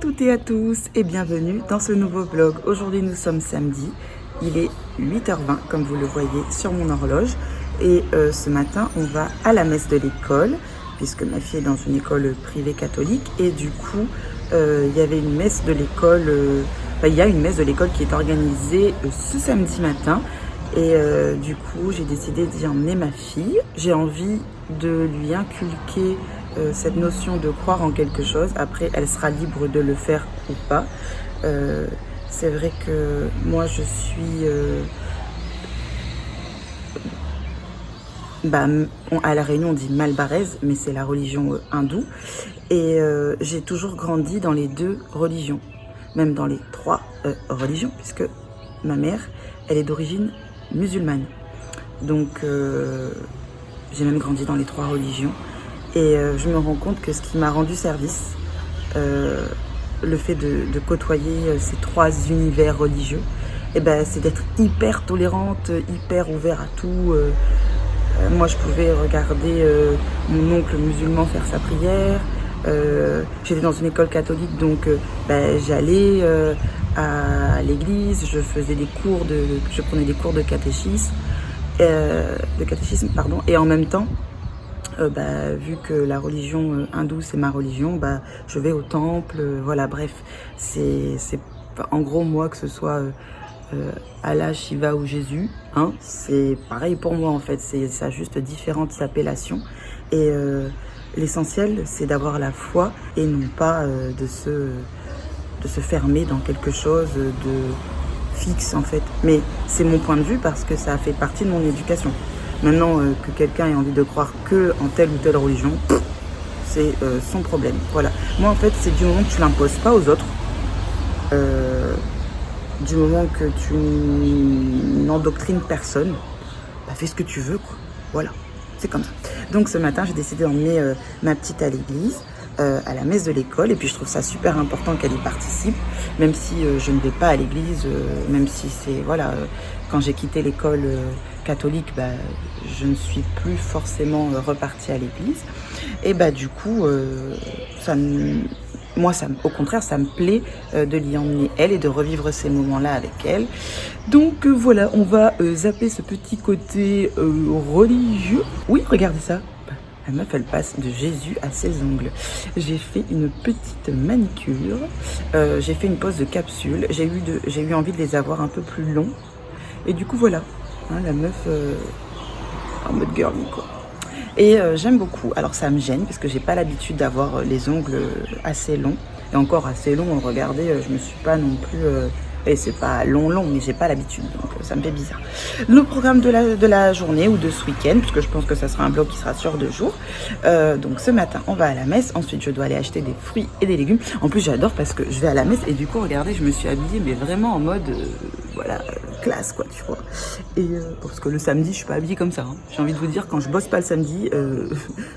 toutes et à tous et bienvenue dans ce nouveau vlog. Aujourd'hui nous sommes samedi, il est 8h20 comme vous le voyez sur mon horloge et ce matin on va à la messe de l'école puisque ma fille est dans une école privée catholique et du coup il y avait une messe de l'école, il y a une messe de l'école qui est organisée ce samedi matin et du coup j'ai décidé d'y emmener ma fille. J'ai envie de lui inculquer cette notion de croire en quelque chose. Après elle sera libre de le faire ou pas. C'est vrai que moi je suis à La Réunion on dit malbaraise, mais c'est la religion hindoue et j'ai toujours grandi dans les deux religions, même dans les trois religions, puisque ma mère elle est d'origine musulmane, donc j'ai même grandi dans les trois religions et je me rends compte que ce qui m'a rendu service, le fait de côtoyer ces trois univers religieux, et c'est d'être hyper tolérante, hyper ouverte à tout. Moi je pouvais regarder mon oncle musulman faire sa prière. J'étais dans une école catholique, donc j'allais à l'église, je prenais des cours de catéchisme, et en même temps, vu que la religion hindoue c'est ma religion, je vais au temple, voilà, bref, c'est en gros moi, que ce soit Allah, Shiva ou Jésus, hein, c'est pareil pour moi en fait, ça a juste différentes appellations et l'essentiel c'est d'avoir la foi et non pas de se fermer dans quelque chose de fixe en fait. Mais c'est mon point de vue parce que ça fait partie de mon éducation. Maintenant que quelqu'un ait envie de croire que en telle ou telle religion, c'est son problème. Voilà. Moi en fait c'est du moment que tu l'imposes pas aux autres, du moment que tu n'endoctrines personne, fais ce que tu veux quoi. Voilà, c'est comme ça. Donc ce matin j'ai décidé d'emmener ma petite à l'église, à la messe de l'école, et puis je trouve ça super important qu'elle y participe, même si je ne vais pas à l'église, même si c'est voilà, quand j'ai quitté l'école catholique, je ne suis plus forcément repartie à l'église, et du coup au contraire, ça me plaît de l'y emmener elle et de revivre ces moments-là avec elle. Donc voilà, on va zapper ce petit côté religieux. Oui, regardez ça. La meuf, elle passe de Jésus à ses ongles. J'ai fait une petite manicure. J'ai fait une pose de capsule. J'ai eu envie de les avoir un peu plus longs. Et du coup, voilà. Hein, la meuf en mode girly, quoi. Et j'aime beaucoup. Alors ça me gêne parce que j'ai pas l'habitude d'avoir les ongles assez longs. Et encore assez longs, regardez, je me suis pas non plus... et c'est pas long, mais j'ai pas l'habitude, donc ça me fait bizarre. Le programme de la journée ou de ce week-end, puisque je pense que ça sera un vlog qui sera sur 2 jours. Donc ce matin, on va à la messe. Ensuite, je dois aller acheter des fruits et des légumes. En plus, j'adore parce que je vais à la messe et du coup, regardez, je me suis habillée, mais vraiment en mode... voilà, classe quoi, tu vois. Et parce que le samedi je suis pas habillée comme ça, hein. J'ai envie de vous dire, quand je bosse pas le samedi,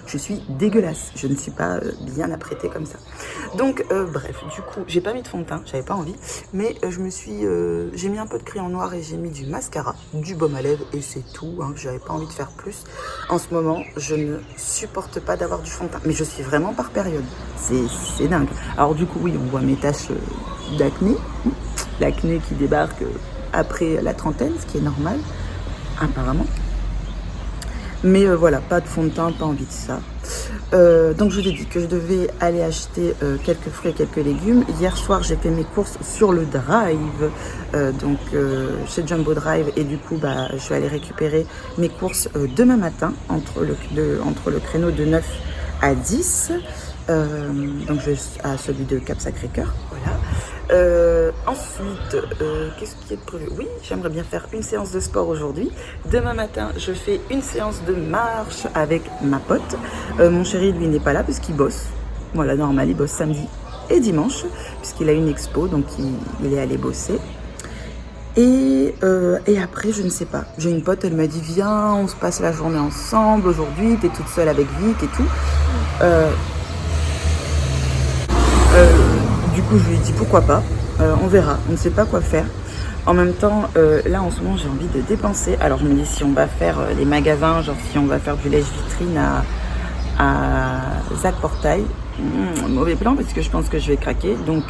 je suis dégueulasse, je ne suis pas bien apprêtée comme ça. Donc bref, du coup j'ai pas mis de fond de teint, j'avais pas envie, mais j'ai mis un peu de crayon noir et j'ai mis du mascara, du baume à lèvres et c'est tout, hein. J'avais pas envie de faire plus. En ce moment je ne supporte pas d'avoir du fond de teint, mais je suis vraiment par période, c'est dingue. Alors du coup oui, on voit mes taches d'acné, l'acné qui débarque après la trentaine, ce qui est normal, apparemment. Mais voilà, pas de fond de teint, pas envie de ça. Donc je vous ai dit que je devais aller acheter quelques fruits et quelques légumes. Hier soir, j'ai fait mes courses sur le drive, chez Jumbo Drive, et du coup, je vais aller récupérer mes courses demain matin, entre le créneau de 9 à 10. Donc je vais à celui de Cap Sacré-Cœur, voilà. Ensuite, qu'est-ce qui est prévu? Oui, j'aimerais bien faire une séance de sport aujourd'hui. Demain matin, je fais une séance de marche avec ma pote. Mon chéri, lui, n'est pas là puisqu'il bosse. Voilà, normal, il bosse samedi et dimanche puisqu'il a une expo, donc il est allé bosser. Et après, je ne sais pas. J'ai une pote, elle m'a dit, viens, on se passe la journée ensemble aujourd'hui. T'es toute seule avec Vic et tout. Du coup, je lui ai dit pourquoi pas, on verra, on ne sait pas quoi faire. En même temps, là en ce moment, j'ai envie de dépenser. Alors je me dis, si on va faire les magasins, genre si on va faire du lèche-vitrine à Zac Portail, Mauvais plan parce que je pense que je vais craquer. Donc,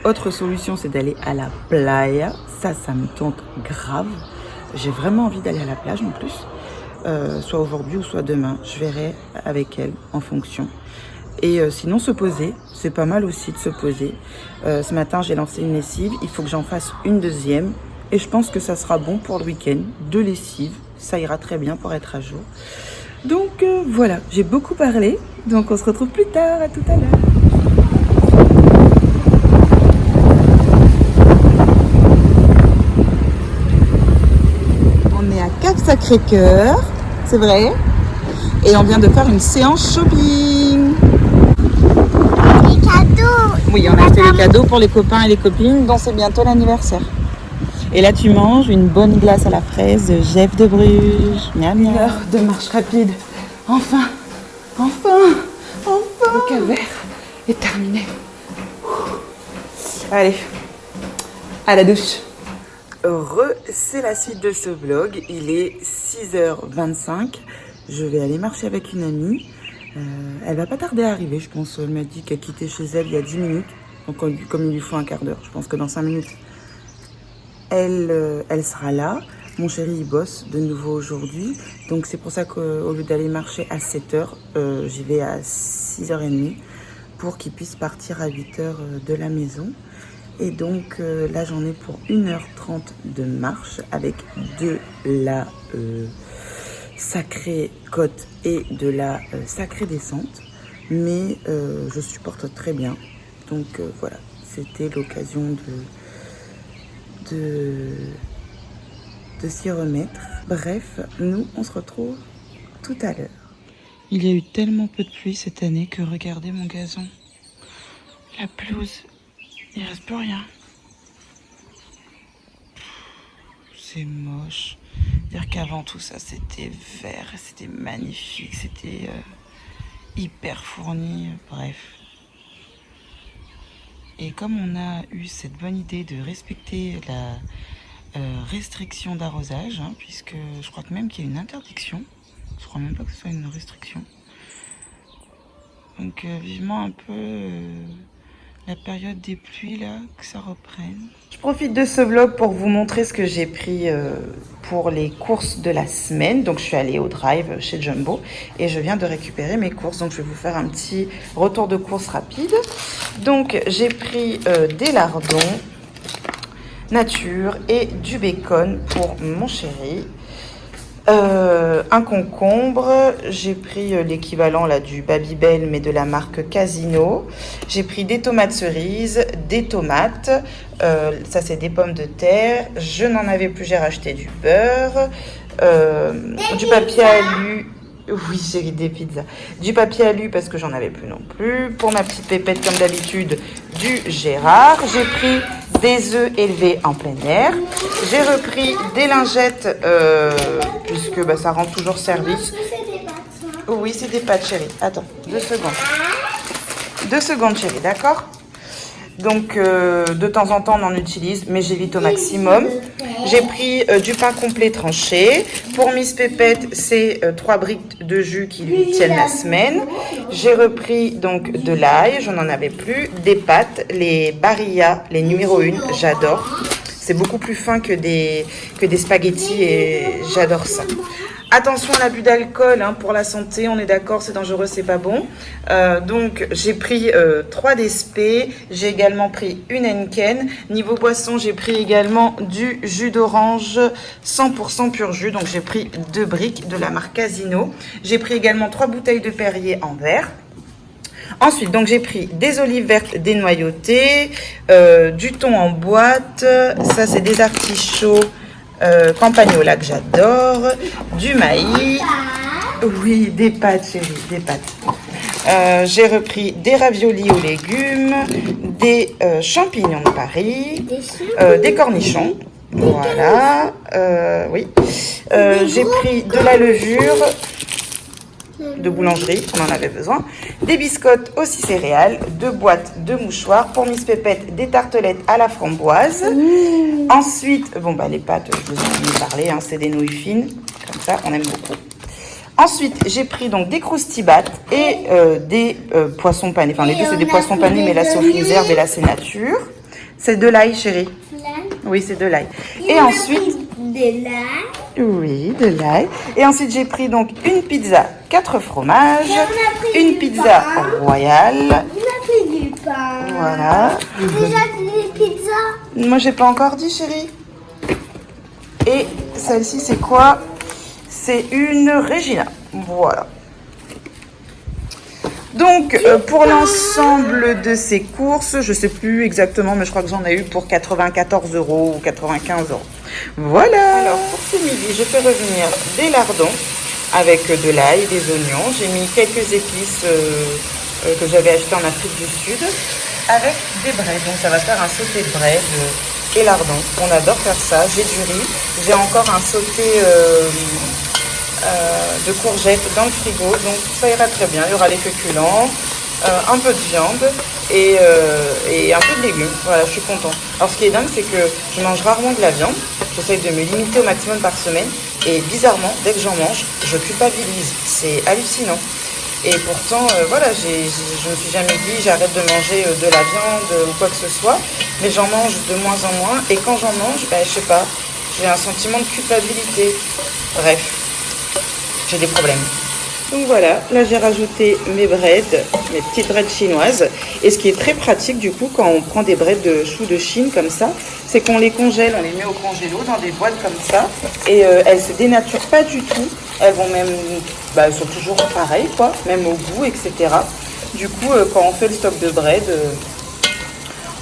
autre solution, c'est d'aller à la playa. Ça me tente grave. J'ai vraiment envie d'aller à la plage en plus. Soit aujourd'hui ou soit demain. Je verrai avec elle en fonction. Et sinon, se poser. C'est pas mal aussi de se poser. Ce matin, j'ai lancé une lessive. Il faut que j'en fasse une deuxième. Et je pense que ça sera bon pour le week-end. 2 lessives. Ça ira très bien pour être à jour. Donc voilà, j'ai beaucoup parlé. Donc on se retrouve plus tard. À tout à l'heure. On est à Cap Sacré-Cœur. C'est vrai. Et on vient de faire une séance shopping. Les cadeaux. Oui, on a acheté les cadeaux pour les copains et les copines, dont c'est bientôt l'anniversaire. Et là, tu manges une bonne glace à la fraise de Jeff de Bruges. Miam, miam. Une heure de marche rapide. Enfin. Le calvaire est terminé. Allez, à la douche. C'est la suite de ce vlog. Il est 6h25. Je vais aller marcher avec une amie. Elle va pas tarder à arriver, je pense. Elle m'a dit qu'elle quittait chez elle il y a 10 minutes. Donc comme il lui faut un quart d'heure, je pense que dans 5 minutes, elle sera là. Mon chéri, il bosse de nouveau aujourd'hui. Donc c'est pour ça qu'au lieu d'aller marcher à 7h, j'y vais à 6h30 pour qu'il puisse partir à 8h de la maison. Et donc là, j'en ai pour 1h30 de marche avec de la sacrée côte et de la sacrée descente. Mais je supporte très bien. Donc voilà, c'était l'occasion de s'y remettre. Bref, nous, on se retrouve tout à l'heure. Il y a eu tellement peu de pluie cette année que regardez mon gazon. La pelouse, il reste plus rien. C'est moche. Dire qu'avant tout ça, c'était vert, c'était magnifique, c'était hyper fourni, bref. Et comme on a eu cette bonne idée de respecter la restriction d'arrosage, hein, puisque je crois que même qu'il y a une interdiction, je crois même pas que ce soit une restriction. Donc vivement un peu la période des pluies là, que ça reprenne. Je profite de ce vlog pour vous montrer ce que j'ai pris pour les courses de la semaine. Donc je suis allée au drive chez Jumbo et je viens de récupérer mes courses. Donc je vais vous faire un petit retour de course rapide. Donc j'ai pris des lardons nature et du bacon pour mon chéri. Un concombre, j'ai pris l'équivalent là du Babybel mais de la marque Casino. J'ai pris des tomates cerises, des tomates, ça c'est des pommes de terre. Je n'en avais plus, j'ai racheté du beurre, du papier alu. Oui, j'ai des pizzas. Du papier alu parce que j'en avais plus non plus. Pour ma petite pépette, comme d'habitude, du Gérard. J'ai pris des œufs élevés en plein air. J'ai repris des lingettes puisque bah, ça rend toujours service. Oui, c'est des pâtes, chérie. Attends, 2 secondes. 2 secondes, chérie, d'accord? Donc, de temps en temps, on en utilise, mais j'évite au maximum. J'ai pris du pain complet tranché. Pour Miss Pépette, c'est 3 briques de jus qui lui tiennent la semaine. J'ai repris donc de l'ail, j'en en avais plus. Des pâtes, les Barilla, les numéro 1, j'adore. C'est beaucoup plus fin que des spaghettis et j'adore ça. Attention à l'abus d'alcool hein, pour la santé, on est d'accord, c'est dangereux, c'est pas bon. Donc j'ai pris 3 DSP, j'ai également pris une Henken. Niveau boisson, j'ai pris également du jus d'orange 100% pur jus, donc j'ai pris 2 briques de la marque Casino. J'ai pris également 3 bouteilles de Perrier en verre. Ensuite, donc j'ai pris des olives vertes dénoyautées, du thon en boîte, ça c'est des artichauts. Campagnola que j'adore, du maïs, oui, des pâtes chérie, des pâtes. J'ai repris des raviolis aux légumes, des champignons de Paris, des cornichons, voilà, oui. J'ai pris de la levure de boulangerie, on en avait besoin, des biscottes aussi céréales, 2 boîtes de mouchoirs, pour Miss Pépette, des tartelettes à la framboise. Ensuite, bon bah les pâtes, je vous en ai parlé, hein, c'est des nouilles fines, comme ça on aime beaucoup. Ensuite, j'ai pris donc des croustibat et des poissons panés. Enfin, les deux, c'est des poissons panés, mais là, c'est au fruits herbes et là, c'est nature. C'est de l'ail, chérie. Oui, c'est de l'ail. Et ensuite... De l'ail. Oui, de l'ail. Et ensuite, j'ai pris donc une pizza 4 fromages, une pizza royale. On a pris du pain. Voilà. Déjà des pizzas. Moi, j'ai pas encore dit, chérie. Et celle-ci, c'est quoi? C'est une Regina. Voilà. Donc, pour l'ensemble de ces courses, je sais plus exactement, mais je crois que j'en ai eu pour 94 € ou 95 €. Voilà. Alors, pour ce midi, je fais revenir des lardons avec de l'ail, des oignons. J'ai mis quelques épices que j'avais achetées en Afrique du Sud avec des braises. Donc, ça va faire un sauté de braises et lardons. On adore faire ça. J'ai du riz. J'ai encore un sauté... de courgettes dans le frigo, donc ça ira très bien. Il y aura les féculents, un peu de viande et un peu de légumes. Voilà, je suis contente. Alors ce qui est dingue, c'est que je mange rarement de la viande. J'essaie de me limiter au maximum par semaine et bizarrement, dès que j'en mange, je culpabilise. C'est hallucinant. Et pourtant, voilà, je me suis jamais dit j'arrête de manger de la viande ou quoi que ce soit, mais j'en mange de moins en moins. Et quand j'en mange, je sais pas, j'ai un sentiment de culpabilité. Bref. J'ai des problèmes. Donc voilà, là j'ai rajouté mes breads, mes petites breads chinoises. Et ce qui est très pratique du coup quand on prend des breads de choux de Chine comme ça, c'est qu'on les congèle, on les met au congélo dans des boîtes comme ça. Et elles se dénaturent pas du tout. Elles vont même, elles sont toujours pareilles quoi, même au goût, etc. Du coup, quand on fait le stock de bread,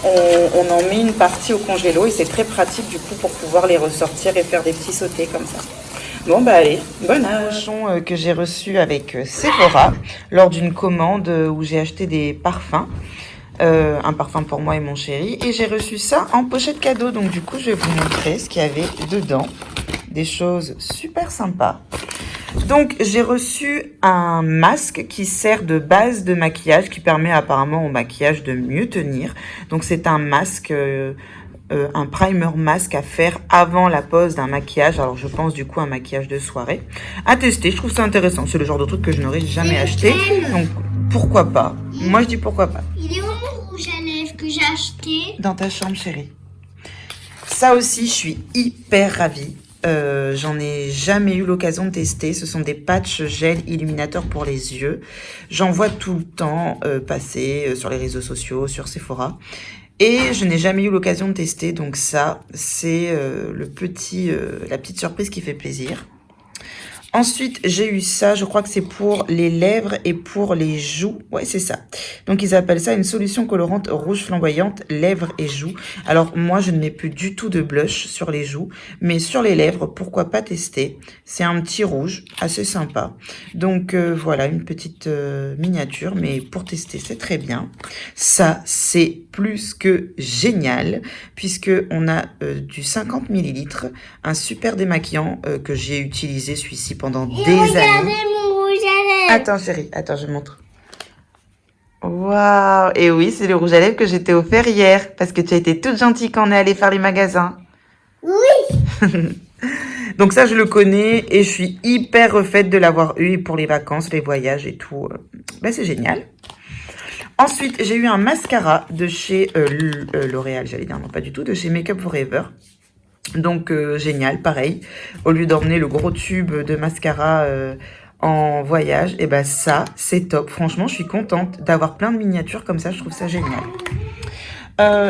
on en met une partie au congélo et c'est très pratique du coup pour pouvoir les ressortir et faire des petits sautés comme ça. Bon allez, bon âge. Que j'ai reçu avec Sephora lors d'une commande où j'ai acheté des parfums. Un parfum pour moi et mon chéri. Et j'ai reçu ça en pochette cadeau. Donc du coup, je vais vous montrer ce qu'il y avait dedans. Des choses super sympas. Donc j'ai reçu un masque qui sert de base de maquillage, qui permet apparemment au maquillage de mieux tenir. Donc c'est un masque... un primer masque à faire avant la pose d'un maquillage. Alors je pense du coup un maquillage de soirée. À tester, je trouve ça intéressant. C'est le genre de truc que je n'aurais jamais acheté. Donc pourquoi pas? Moi je dis pourquoi pas. Il est où mon rouge à lèvres que j'ai acheté? Dans ta chambre chérie. Ça aussi je suis hyper ravie. J'en ai jamais eu l'occasion de tester. Ce sont des patchs gel illuminateurs pour les yeux. J'en vois tout le temps passer sur les réseaux sociaux, sur Sephora. Et je n'ai jamais eu l'occasion de tester, donc ça, c'est la petite surprise qui fait plaisir. Ensuite, j'ai eu ça, je crois que c'est pour les lèvres et pour les joues. Ouais, c'est ça. Donc, ils appellent ça une solution colorante rouge flamboyante, lèvres et joues. Alors, moi, je ne mets plus du tout de blush sur les joues, mais sur les lèvres, pourquoi pas tester? C'est un petit rouge, assez sympa. Donc, voilà, une petite miniature, mais pour tester, c'est très bien. Ça, c'est plus que génial, puisque on a du 50 ml, un super démaquillant que j'ai utilisé, celui-ci, pendant des années. Regardez mon rouge à lèvres. Attends chérie, attends, je montre. Waouh! Et oui, c'est le rouge à lèvres que j'ai t'ai offert hier, parce que tu as été toute gentille quand on est allé faire les magasins. Oui. Donc ça, je le connais et je suis hyper refaite de l'avoir eu pour les vacances, les voyages et tout. C'est génial. Ensuite, j'ai eu un mascara de chez L'Oréal, j'allais dire, non pas du tout, de chez Makeup Forever. Donc génial, pareil, au lieu d'emmener le gros tube de mascara en voyage, et ça c'est top. Franchement, je suis contente d'avoir plein de miniatures comme ça, je trouve ça génial.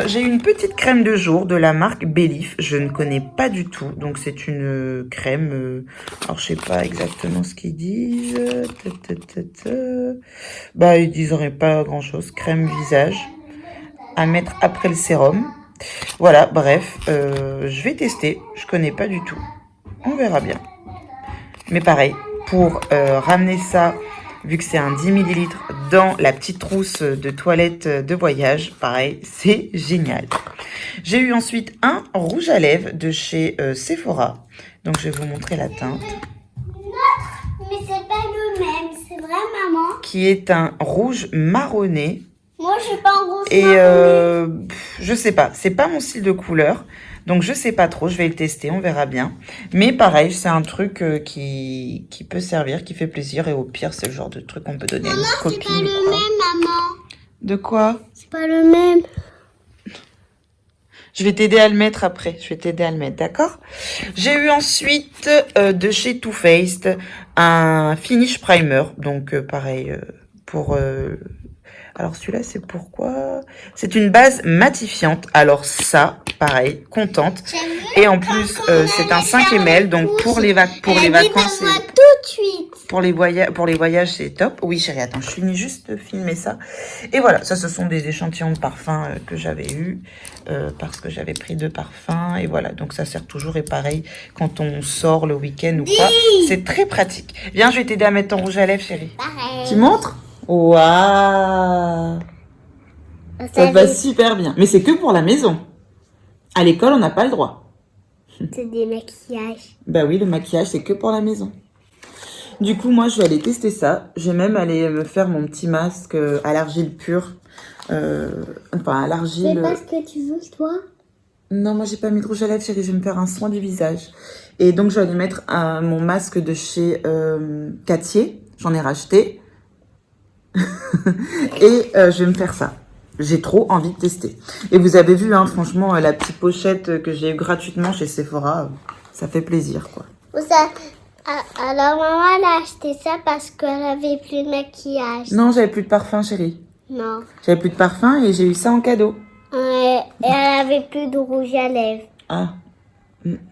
J'ai une petite crème de jour de la marque Belif, je ne connais pas du tout, donc c'est une crème, alors je sais pas exactement ce qu'ils disent, ils disent pas grand chose, crème visage à mettre après le sérum. Voilà, bref, je vais tester, je connais pas du tout, on verra bien. Mais pareil, pour ramener ça, vu que c'est un 10 ml dans la petite trousse de toilette de voyage, pareil, c'est génial. J'ai eu ensuite un rouge à lèvres de chez Sephora, donc je vais vous montrer la teinte. Mais c'est pas le même, c'est vrai maman? Qui est un rouge marronné. Moi je suis pas en rouge et marronné. je sais pas. C'est pas mon style de couleur. Donc, je sais pas trop. Je vais le tester. On verra bien. Mais pareil, c'est un truc qui peut servir, qui fait plaisir. Et au pire, c'est le genre de truc qu'on peut donner à une Maman, copine. c'est pas le même, maman. De quoi? C'est pas le même. Je vais t'aider à le mettre après. Je vais t'aider à le mettre, d'accord? J'ai eu ensuite de chez Too Faced un finish primer. Donc pareil pour. Alors celui-là c'est pourquoi? C'est une base matifiante. Alors ça, pareil, contente. Et en plus c'est un 5 ml. Donc pour les vacances. Tout de suite. Pour les voyages, c'est top. Oui, chérie, attends, je finis juste de filmer ça. Et voilà, ça, ce sont des échantillons de parfums que j'avais eu parce que j'avais pris 2 parfums. Et voilà, donc ça sert toujours. Et pareil, quand on sort le week-end ou pas, c'est très pratique. Viens, je vais t'aider à mettre ton rouge à lèvres, chérie. Pareil. Tu montres? Waouh! Ça va super bien. Mais c'est que pour la maison. À l'école, on n'a pas le droit. C'est des maquillages. Bah oui, le maquillage, c'est que pour la maison. Du coup, moi, je vais aller tester ça. Je vais même aller me faire mon petit masque à l'argile pure. Enfin, à l'argile... C'est pas ce que tu veux, toi? Non, moi, j'ai pas mis de rouge à lèvres, chérie. Je vais me faire un soin du visage. Et donc, je vais aller mettre mon masque de chez Cartier. J'en ai racheté. Et je vais me faire ça. J'ai trop envie de tester. Et vous avez vu, hein, franchement, la petite pochette que j'ai eu gratuitement chez Sephora. Ça fait plaisir, quoi. Alors, maman, elle a acheté ça parce qu'elle avait plus de maquillage. Non, j'avais plus de parfum, chérie. Non. J'avais plus de parfum et j'ai eu ça en cadeau. Et elle avait plus de rouge à lèvres. Ah.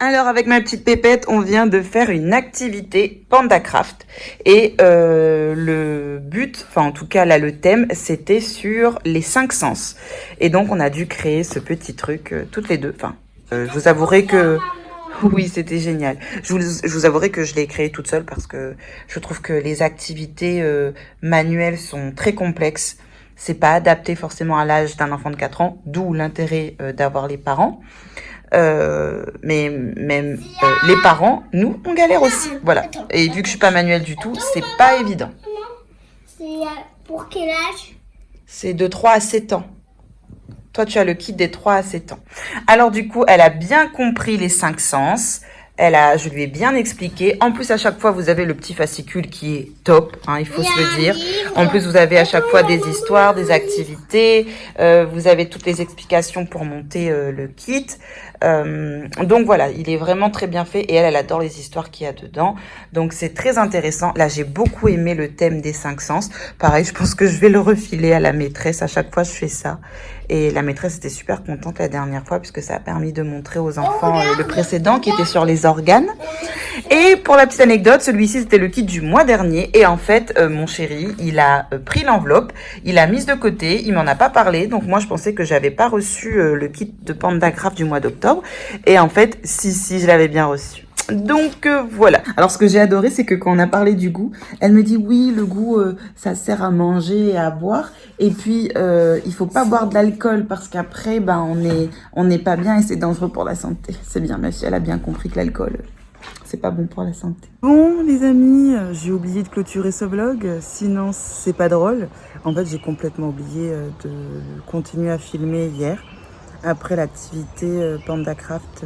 Alors, avec ma petite pépette, on vient de faire une activité PandaCraft. Et le but, enfin en tout cas là, le thème, c'était sur les 5 sens. Et donc, on a dû créer ce petit truc toutes les deux. Enfin, je vous avouerai que... Oui, c'était génial. Je vous avouerai que je l'ai créé toute seule parce que je trouve que les activités manuelles sont très complexes. C'est pas adapté forcément à l'âge d'un enfant de 4 ans, d'où l'intérêt d'avoir les parents. Mais même les parents, nous, on galère aussi. Voilà. Et vu que je suis pas manuelle du tout, c'est pas évident. C'est pour quel âge? C'est de 3 à 7 ans. Toi, tu as le kit des 3 à 7 ans. Alors, du coup, elle a bien compris les 5 sens. Je lui ai bien expliqué. En plus, à chaque fois, vous avez le petit fascicule qui est top, hein, il faut se le dire. En plus, vous avez à chaque fois des histoires, des activités. Vous avez toutes les explications pour monter le kit. Donc voilà, il est vraiment très bien fait et elle adore les histoires qu'il y a dedans. Donc c'est très intéressant. Là, j'ai beaucoup aimé le thème des 5 sens. Pareil, je pense que je vais le refiler à la maîtresse. À chaque fois, je fais ça. Et la maîtresse était super contente la dernière fois puisque ça a permis de montrer aux enfants le précédent qui était sur les organes. Et pour la petite anecdote, celui-ci, c'était le kit du mois dernier. Et en fait, mon chéri, il a pris l'enveloppe, il l'a mise de côté, il m'en a pas parlé. Donc moi, je pensais que j'avais pas reçu le kit de PandaCraft du mois d'octobre. Et en fait, si, je l'avais bien reçu. Donc voilà. Alors ce que j'ai adoré, c'est que quand on a parlé du goût, elle me dit oui, le goût, ça sert à manger et à boire. Et puis il faut pas boire de l'alcool parce qu'après, on n'est pas bien et c'est dangereux pour la santé. C'est bien, ma fille, elle a bien compris que l'alcool, c'est pas bon pour la santé. Bon les amis, j'ai oublié de clôturer ce vlog, sinon c'est pas drôle. En fait, j'ai complètement oublié de continuer à filmer hier. Après l'activité PandaCraft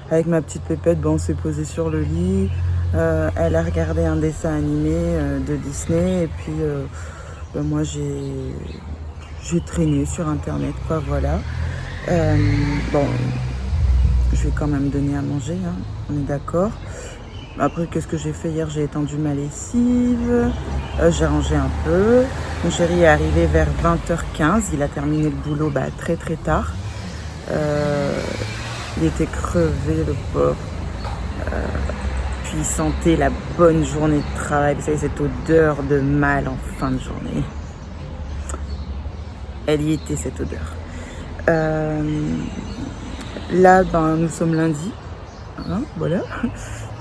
avec ma petite pépette, on s'est posé sur le lit. Elle a regardé un dessin animé de Disney et puis moi j'ai traîné sur internet, quoi, voilà. Bon, je vais quand même donner à manger, hein, on est d'accord. Après, qu'est-ce que j'ai fait hier? J'ai étendu ma lessive, j'ai rangé un peu. Mon chéri est arrivé vers 20h15, il a terminé le boulot très très tard. Il était crevé, le pauvre. Puis il sentait la bonne journée de travail. Vous savez, cette odeur de mal en fin de journée. Elle y était, cette odeur. Là, nous sommes lundi. Hein, voilà.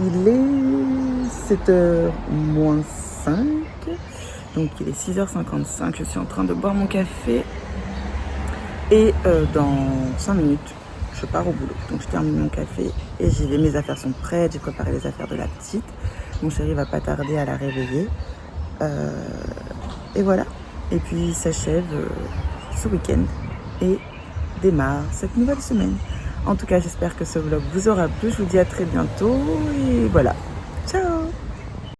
Il est 7h moins 5. Donc il est 6h55. Je suis en train de boire mon café. Et dans 5 minutes, je pars au boulot. Donc je termine mon café et j'y vais. Mes affaires sont prêtes. J'ai préparé les affaires de la petite. Mon chéri va pas tarder à la réveiller. Et voilà. Et puis il s'achève ce week-end. Et démarre cette nouvelle semaine. En tout cas, j'espère que ce vlog vous aura plu. Je vous dis à très bientôt et voilà.